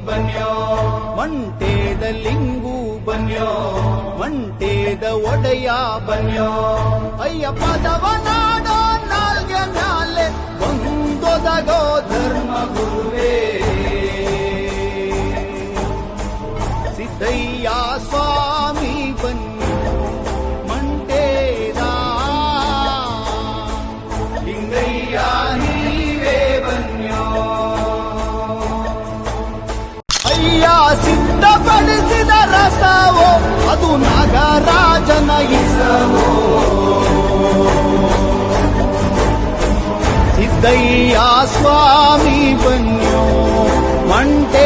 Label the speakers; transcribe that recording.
Speaker 1: ಬನ್ಯೋ ಮಂಟೇದ ಲಿಂಗು ಬನ್ಯೋ ಮಂಟೇದ ಒಡೆಯ ಬನ್ಯೋ ಅಯ್ಯಪ್ಪದವ ನಾಡೋ ನಾಲ್ಗೆ ಮ್ಯಾಲೆ ಒಂದೊದಗೋ ಧರ್ಮ ಗುರುವೇ ಸಿದ್ದಯ್ಯ ಸ್ವಾಮಿ ಬನ್ಯೋ ಮಂಟೇದ ಲಿಂಗಯ್ಯ ನೀವೇ ಬನ್ಯೋ ಅಯ್ಯ ಸಿದ್ಧಪಡಿಸಿದ ರಸವೋ ಅದು ನಾಗರಾಜನ ಇಸವೋ ಸಿದ್ದಯ್ಯ ಸ್ವಾಮಿ ಬನ್ಯೋ ಮಂಟೆ